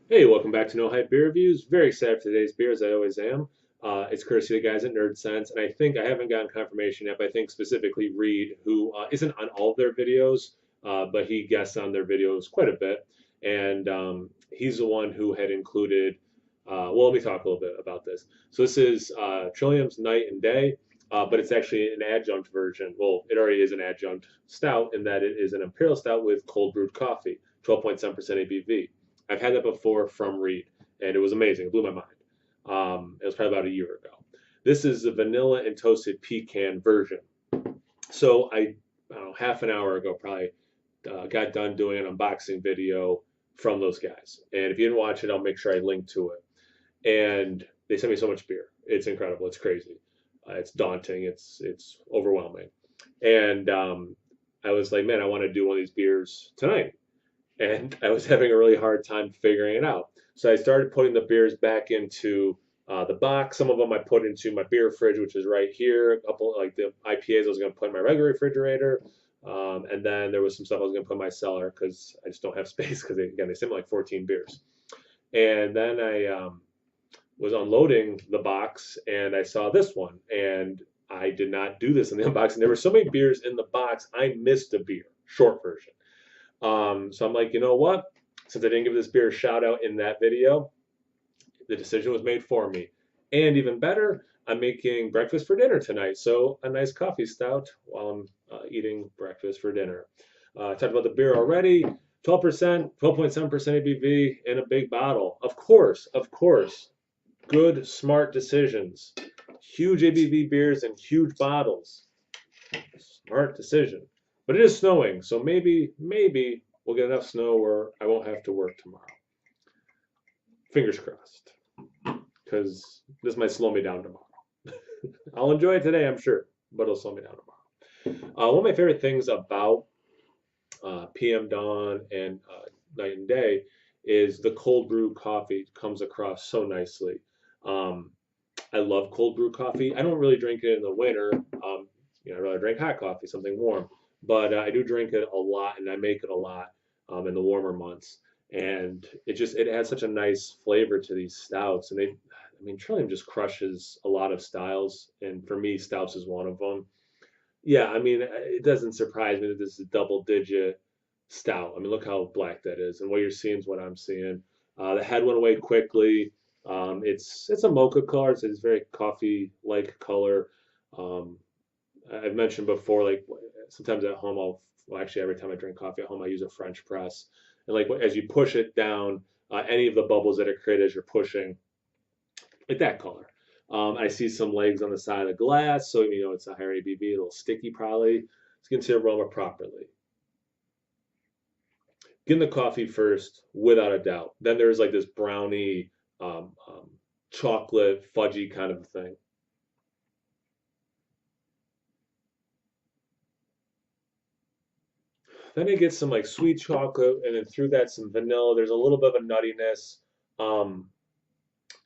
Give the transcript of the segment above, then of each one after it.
Hey, welcome back to No Hype Beer Reviews. Very excited for today's beer, as I always am. It's courtesy of the guys at Nerdsense, and I think I haven't gotten confirmation yet, but I think specifically Reid, who isn't on all of their videos, but he guests on their videos quite a bit, and he's the one who had included. Well, let me talk a little bit about this. So this is Trillium's Night and Day, but it's actually an adjunct version. Well, it already is an adjunct stout in that it is an imperial stout with cold brewed coffee, 12.7% ABV. I've had that before from Reid, and it was amazing. It blew my mind. It was probably about a year ago. This is the vanilla and toasted pecan version. So I don't know, half an hour ago, probably got done doing an unboxing video from those guys. And if you didn't watch it, I'll make sure I link to it. And they sent me so much beer. It's incredible. It's crazy. It's daunting. It's overwhelming. And I was like, man, I want to do one of these beers tonight, and I was having a really hard time figuring it out. So I started putting the beers back into the box. Some of them I put into my beer fridge, which is right here. A couple like the IPAs I was going to put in my regular refrigerator, and then there was some stuff I was going to put in my cellar because I just don't have space because again they sent me like 14 beers. And then I was unloading the box and I saw this one, and I did not do this in the unboxing. There were so many beers in the box, I missed a beer, short version. So I'm like, you know what? Since I didn't give this beer a shout out in that video, the decision was made for me. And even better, I'm making breakfast for dinner tonight. So a nice coffee stout while I'm eating breakfast for dinner. I talked about the beer already. 12%, 12.7% ABV in a big bottle. Of course. Good, smart decisions. Huge ABV beers in huge bottles. Smart decision. But it is snowing, so maybe we'll get enough snow where I won't have to work tomorrow. Fingers crossed, because this might slow me down tomorrow. I'll enjoy it today, I'm sure, but it'll slow me down tomorrow. One of my favorite things about PM Dawn and Night and Day is the cold brew coffee comes across so nicely. Um, I love cold brew coffee. I don't really drink it in the winter. I'd rather drink hot coffee, something warm. But I do drink it a lot, and I make it a lot in the warmer months. And it adds such a nice flavor to these stouts. And I mean, Trillium just crushes a lot of styles, and for me, stouts is one of them. Yeah, I mean, it doesn't surprise me that this is a double digit stout. I mean, look how black that is, and what you're seeing is what I'm seeing. The head went away quickly. It's a mocha color. It's very coffee-like color. Um, I've mentioned before, like sometimes at home, well, actually every time I drink coffee at home, I use a French press, and like as you push it down, any of the bubbles that are created as you're pushing, like that color. I see some legs on the side of the glass, so you know it's a higher ABV, a little sticky probably. Let's get into the aroma properly. Get in the coffee first, without a doubt. Then there's like this brownie, chocolate, fudgy kind of thing. Then it gets some like sweet chocolate, and then through that some vanilla. There's a little bit of a nuttiness, um,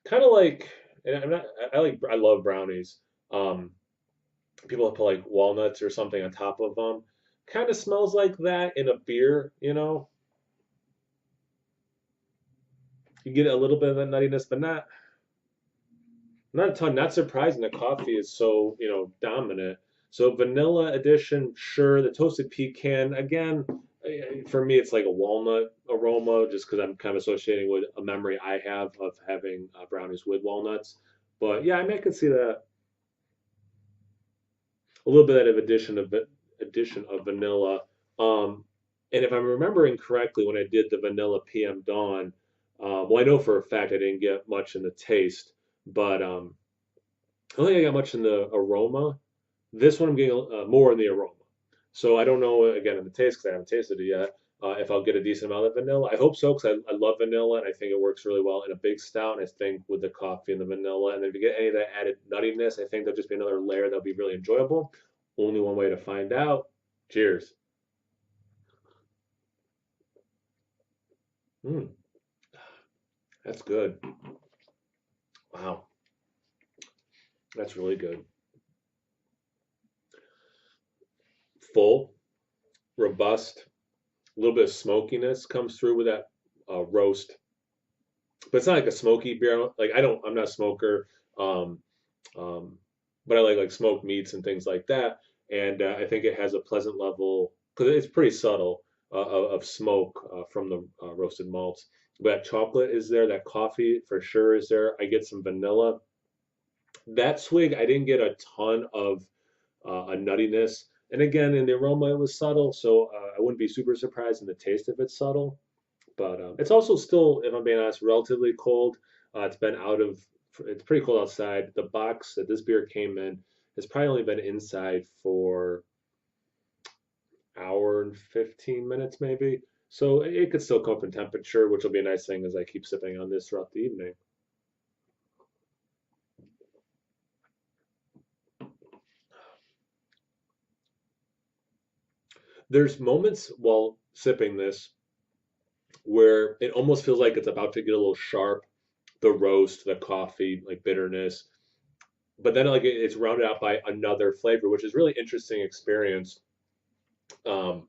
kind of like, and I'm not, I love brownies. Um, People put like walnuts or something on top of them. Kind of smells like that in a beer, you know. You get a little bit of that nuttiness, but not a ton. Not surprising the coffee is so, dominant. So vanilla addition, sure. The toasted pecan, again, for me, it's like a walnut aroma, just because I'm kind of associating with a memory I have of having brownies with walnuts. But yeah, I mean, I could see that a little bit of addition of vanilla. Um, and if I'm remembering correctly, when I did the vanilla PM Dawn, well, I know for a fact I didn't get much in the taste, but I don't think I got much in the aroma. This one I'm getting more in the aroma. So I don't know again in the taste because I haven't tasted it yet. If I'll get a decent amount of vanilla, I hope so because I love vanilla and I think it works really well in a big stout. And I think with the coffee and the vanilla, and then if you get any of that added nuttiness, I think there'll just be another layer that'll be really enjoyable. Only one way to find out. Cheers. Mm, that's good. Wow, that's really good. Full, robust, a little bit of smokiness comes through with that roast. but it's not like a smoky beer. Like I'm not a smoker, um, um, but I like smoked meats and things like that. And I think it has a pleasant level because it's pretty subtle of smoke from the roasted malts. But chocolate is there, that coffee for sure is there. I get some vanilla. That swig, I didn't get a ton of a nuttiness. And again, in the aroma, it was subtle, so I wouldn't be super surprised in the taste if it's subtle. But it's also still, if I'm being honest, relatively cold. It's been out of, it's pretty cold outside. The box that this beer came in has probably only been inside for hour and 15 minutes maybe. So it could still come up in temperature, which will be a nice thing as I keep sipping on this throughout the evening. There's moments while sipping this where it almost feels like it's about to get a little sharp, the roast, the coffee, like bitterness. But then like it's rounded out by another flavor, which is really interesting experience. Um,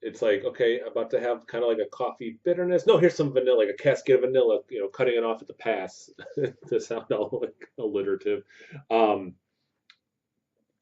it's like, okay, about to have kind of like a coffee bitterness. No, here's some vanilla, like a cascade of vanilla, cutting it off at the pass to sound all like alliterative. Um,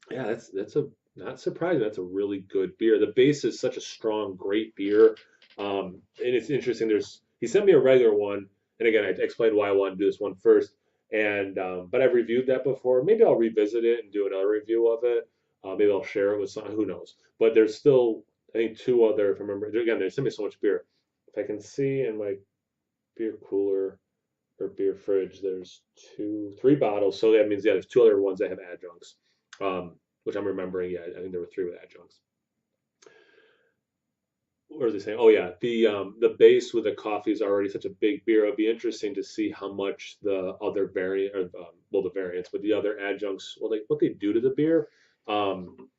yeah, that's a not surprising. That's a really good beer. The base is such a strong, great beer. And it's interesting. He sent me a regular one, and again, I explained why I wanted to do this one first. And but I've reviewed that before. Maybe I'll revisit it and do another review of it. Maybe I'll share it with someone. Who knows? But there's still, I think, two other. If I remember, again, they sent me so much beer. If I can see in my beer cooler or beer fridge, there's three bottles. So that means, yeah, there's two other ones that have adjuncts, which I'm remembering. Yeah, I think there were three with adjuncts. What was he saying? Oh yeah, the base with the coffee is already such a big beer. It'd be interesting to see how much the other variant, or well, the variants, but the other adjuncts, well, like what they do to the beer. Um,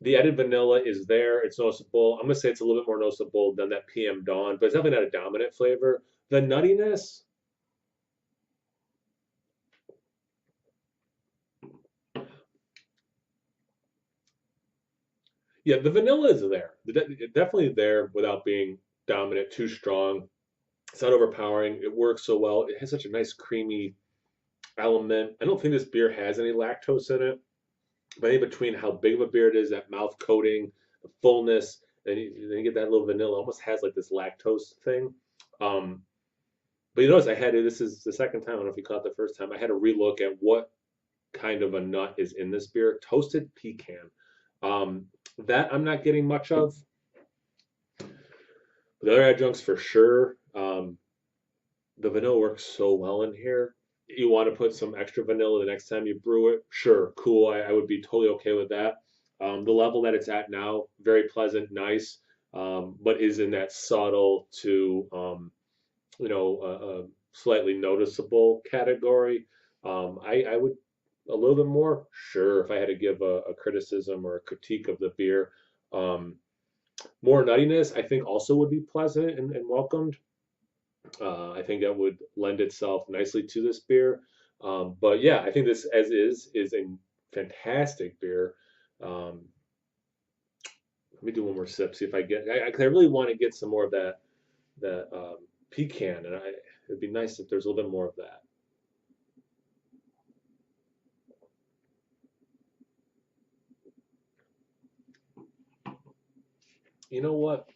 the added vanilla is there. It's noticeable. I'm gonna say it's a little bit more noticeable than that PM Dawn, but it's definitely not a dominant flavor. The nuttiness, yeah, the vanilla is there. Definitely there without being dominant, too strong. It's not overpowering. It works so well. It has such a nice creamy element. I don't think this beer has any lactose in it, but I think between how big of a beer it is, that mouth coating, the fullness, and then you get that little vanilla, almost has like this lactose thing. Um, but you notice this is the second time, I don't know if you caught it the first time, I had to relook at what kind of a nut is in this beer. Toasted pecan. Um, that I'm not getting much of. The other adjuncts for sure. The vanilla works so well in here. You want to put some extra vanilla the next time you brew it? Sure, cool. I would be totally okay with that. The level that it's at now, very pleasant, nice, but is in that subtle to slightly noticeable category. I would a little bit more, sure, if I had to give a criticism or a critique of the beer. Um, More nuttiness, I think, also would be pleasant and welcomed. I think that would lend itself nicely to this beer. But yeah, I think this as is a fantastic beer. Um, Let me do one more sip, see if I get. 'Cause I really want to get some more of that pecan, and it'd be nice if there's a little bit more of that. You know what?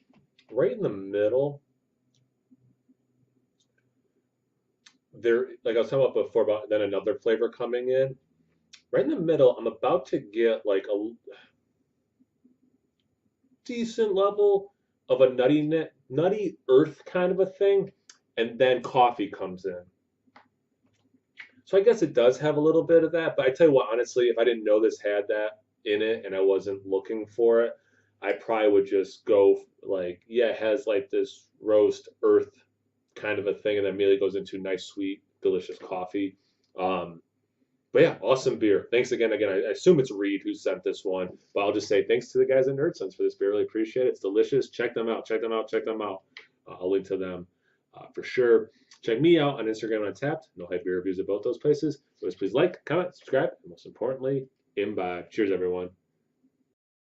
Right in the middle, there, like I was talking about before, about then another flavor coming in. Right in the middle, I'm about to get like a decent level of a nutty earth kind of a thing, and then coffee comes in. So I guess it does have a little bit of that, but I tell you what, honestly, if I didn't know this had that in it and I wasn't looking for it, I probably would just go like, yeah, it has like this roast earth kind of a thing, and then immediately goes into nice, sweet, delicious coffee. Um, but yeah, awesome beer. Thanks again. Again, I assume it's Reid who sent this one, but I'll just say thanks to the guys at Nerdsense for this beer. Really appreciate it. It's delicious. Check them out. Check them out. Check them out. I'll link to them for sure. Check me out on Instagram and Untapped. No hype beer reviews at both those places. So please like, comment, subscribe, and most importantly, imbibe. Cheers, everyone.